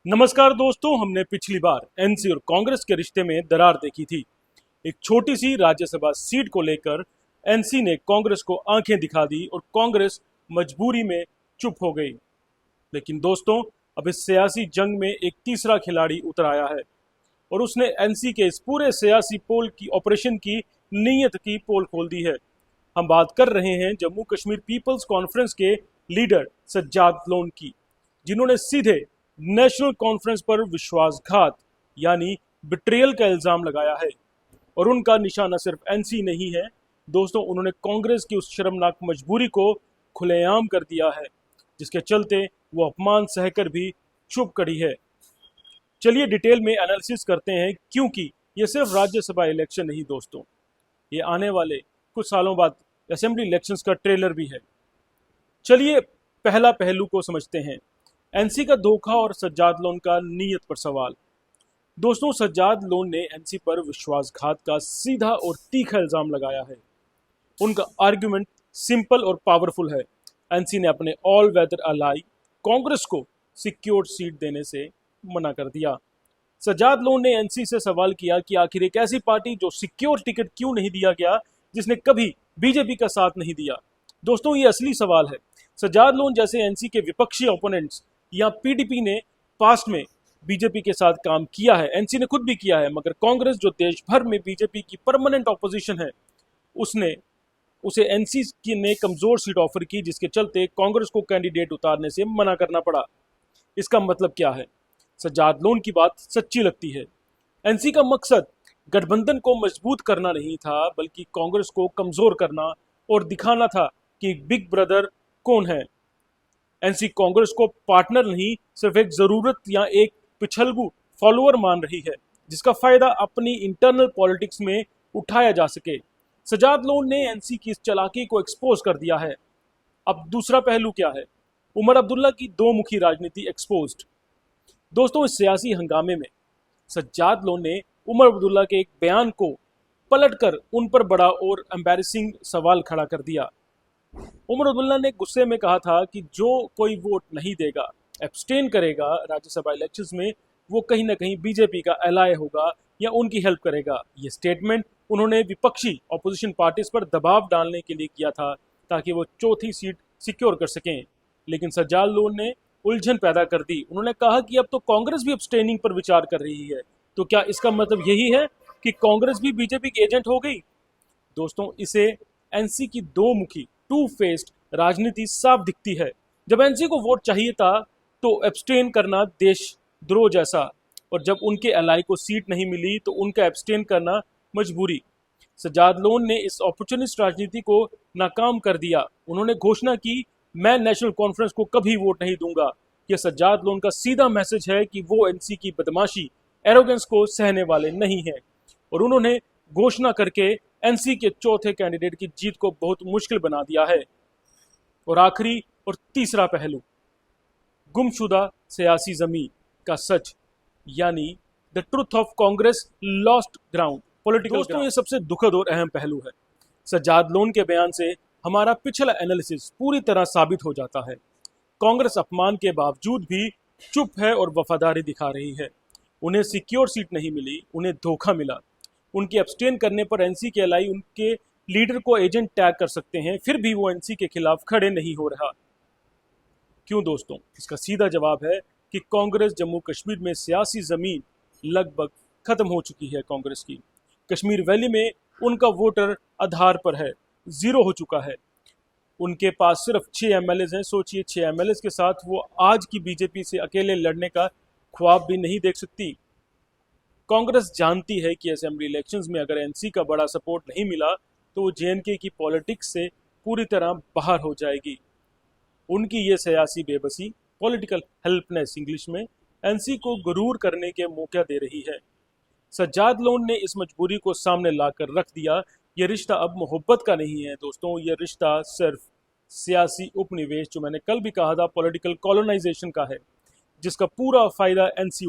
नमस्कार दोस्तों, हमने पिछली बार एनसी और कांग्रेस के रिश्ते में दरार देखी थी। एक छोटी सी राज्यसभा सीट को लेकर एनसी ने कांग्रेस को आंखें दिखा दी और कांग्रेस मजबूरी में चुप हो गई। लेकिन दोस्तों, अब इस सियासी जंग में एक तीसरा खिलाड़ी उतर आया है और उसने एनसी के इस पूरे सियासी पोल की ऑपरेशन की नीयत की पोल खोल दी है। हम बात कर रहे हैं जम्मू कश्मीर पीपल्स कॉन्फ्रेंस के लीडर सज्जाद लोन की, जिन्होंने सीधे नेशनल कॉन्फ्रेंस पर विश्वासघात यानी बिट्रियल का इल्जाम लगाया है। और उनका निशाना सिर्फ एनसी नहीं है दोस्तों, उन्होंने कांग्रेस की उस शर्मनाक मजबूरी को खुलेआम कर दिया है, जिसके चलते वो अपमान सहकर भी चुप खड़ी है। चलिए डिटेल में एनालिसिस करते हैं, क्योंकि ये सिर्फ राज्यसभा इलेक्शन नहीं दोस्तों, ये आने वाले कुछ सालों बाद असेंबली इलेक्शंस का ट्रेलर भी है। चलिए पहला पहलू को समझते हैं, एनसी का धोखा और सज्जाद लोन का नीयत पर सवाल। दोस्तों, सज्जाद लोन ने एनसी पर विश्वासघात का सीधा और तीखा इल्जाम लगाया है। उनका आर्गुमेंट सिंपल और पावरफुल है। एनसी ने अपने ऑल वेदर अलाई कांग्रेस को सिक्योर सीट देने से मना कर दिया। सज्जाद लोन ने एनसी से सवाल किया कि आखिर एक ऐसी पार्टी जो सिक्योर टिकट क्यों नहीं दिया गया, जिसने कभी बीजेपी का साथ नहीं दिया। दोस्तों, ये असली सवाल है। सज्जाद लोन जैसे एनसी के विपक्षी ओपोनेंट्स या पीडीपी ने पास्ट में बीजेपी के साथ काम किया है, एनसी ने खुद भी किया है, मगर कांग्रेस जो देश भर में बीजेपी की परमानेंट ऑपोजिशन है, उसने उसे एनसी ने कमजोर सीट ऑफर की, जिसके चलते कांग्रेस को कैंडिडेट उतारने से मना करना पड़ा। इसका मतलब क्या है? सज्जाद लोन की बात सच्ची लगती है। एनसी का मकसद गठबंधन को मजबूत करना नहीं था, बल्कि कांग्रेस को कमजोर करना और दिखाना था कि बिग ब्रदर कौन है। एनसी कांग्रेस को पार्टनर नहीं, सिर्फ एक जरूरत या एक पिछलगू फॉलोअर मान रही है, जिसका फायदा अपनी इंटरनल पॉलिटिक्स में उठाया जा सके। सज्जाद लोन ने एनसी की इस चालाकी को एक्सपोज कर दिया है। अब दूसरा पहलू क्या है? उमर अब्दुल्ला की दो मुखी राजनीति एक्सपोज्ड। दोस्तों, इस सियासी हंगामे में सज्जाद लोन ने उमर अब्दुल्ला के एक बयान को पलटकर उन पर बड़ा और एम्बैरेसिंग सवाल खड़ा कर दिया। उमर अब्दुल्ला ने गुस्से में कहा था कि जो कोई वोट नहीं देगा, एब्सटेन करेगा राज्यसभा इलेक्शंस में, वो कहीं ना कहीं बीजेपी का एलाय होगा या उनकी हेल्प करेगा। ये स्टेटमेंट उन्होंने विपक्षी ऑपोजिशन पार्टीज पर दबाव डालने के लिए किया था, ताकि वो चौथी सीट सिक्योर कर सकें। लेकिन सज्जाद लोन ने उलझन पैदा कर दी। उन्होंने कहा कि अब तो कांग्रेस भी अब्सटेनिंग पर विचार कर रही है, तो क्या इसका मतलब यही है कि कांग्रेस भी बीजेपी की एजेंट हो गई? दोस्तों, इसे एनसी की दो मुखी टू फेस्ड राजनीति साफ दिखती है। जब एनसी को वोट चाहिए था तो एब्सटेन करना देशद्रोह जैसा, और जब उनके एलाई को सीट नहीं मिली तो उनका एब्सटेन करना मजबूरी। सज्जाद लोन ने इस अपॉर्चुनिस्ट राजनीति को नाकाम कर दिया। उन्होंने घोषणा की, मैं नेशनल कॉन्फ्रेंस को कभी वोट नहीं दूंगा। यह सज्जाद लोन का सीधा मैसेज है कि वो एनसी की बदमाशी, एरोगेंस को सहने वाले नहीं हैं, और उन्होंने घोषणा करके एनसी के चौथे कैंडिडेट की जीत को बहुत मुश्किल बना दिया है। और आखिरी और तीसरा पहलू, गुमशुदा सियासी जमीन का सच, यानी the truth of Congress lost ground political. दोस्तों, ये सबसे दुखद और अहम पहलू है। सज्जाद लोन के बयान से हमारा पिछला एनालिसिस पूरी तरह साबित हो जाता है। कांग्रेस अपमान के बावजूद भी चुप है और वफादारी दिखा रही है। उन्हें सिक्योर सीट नहीं मिली, उन्हें धोखा मिला। उनके अब्सटेन करने पर एनसी के एलाई उनके लीडर को एजेंट टैग कर सकते हैं, फिर भी वो एनसी के खिलाफ खड़े नहीं हो रहा। क्यों दोस्तों? इसका सीधा जवाब है कि कांग्रेस जम्मू कश्मीर में सियासी जमीन लगभग खत्म हो चुकी है। कांग्रेस की कश्मीर वैली में उनका वोटर आधार पर है, जीरो हो चुका है। उनके पास सिर्फ 6 एमएलए हैं। सोचिए, 6 एमएलए के साथ वो आज की बीजेपी से अकेले लड़ने का ख्वाब भी नहीं देख सकती। कांग्रेस जानती है कि असेंबली इलेक्शंस में अगर एनसी का बड़ा सपोर्ट नहीं मिला तो वो जेएनके की पॉलिटिक्स से पूरी तरह बाहर हो जाएगी। उनकी ये सियासी बेबसी, पॉलिटिकल हेल्पनेस इंग्लिश में, एनसी को गुरूर करने के मौका दे रही है। सज्जाद लोन ने इस मजबूरी को सामने लाकर रख दिया। ये रिश्ता अब मोहब्बत का नहीं है दोस्तों, ये रिश्ता सिर्फ सियासी उपनिवेश, जो मैंने कल भी कहा था, पॉलिटिकल कॉलोनाइजेशन का है, जिसका पूरा फायदा एनसी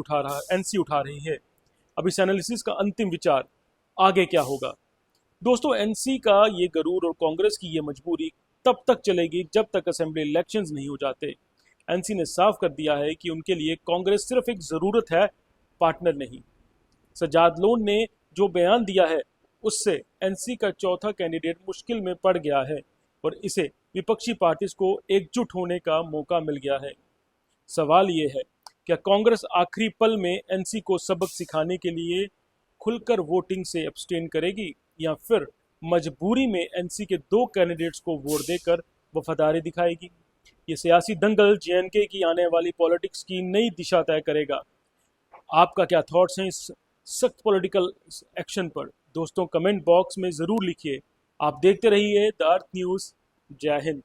उठा रही है। अब इस एनालिसिस का अंतिम विचार, आगे क्या होगा? दोस्तों, एनसी का ये गरूर और कांग्रेस की ये मजबूरी तब तक चलेगी जब तक असेंबली इलेक्शंस नहीं हो जाते। एनसी ने साफ कर दिया है कि उनके लिए कांग्रेस सिर्फ एक जरूरत है, पार्टनर नहीं। सजाद लोन ने जो बयान दिया है उससे एनसी का चौथा कैंडिडेट मुश्किल में पड़ गया है और इसे विपक्षी पार्टीज को एकजुट होने का मौका मिल गया है। सवाल ये है, क्या कांग्रेस आखिरी पल में एनसी को सबक सिखाने के लिए खुलकर वोटिंग से एब्सटेन करेगी या फिर मजबूरी में एनसी के दो कैंडिडेट्स को वोट देकर वफादारी दिखाएगी? ये सियासी दंगल जेएनके की आने वाली पॉलिटिक्स की नई दिशा तय करेगा। आपका क्या थॉट्स हैं इस सख्त पॉलिटिकल एक्शन पर? दोस्तों कमेंट बॉक्स में ज़रूर लिखिए। आप देखते रहिए द अर्थ न्यूज़। जय हिंद।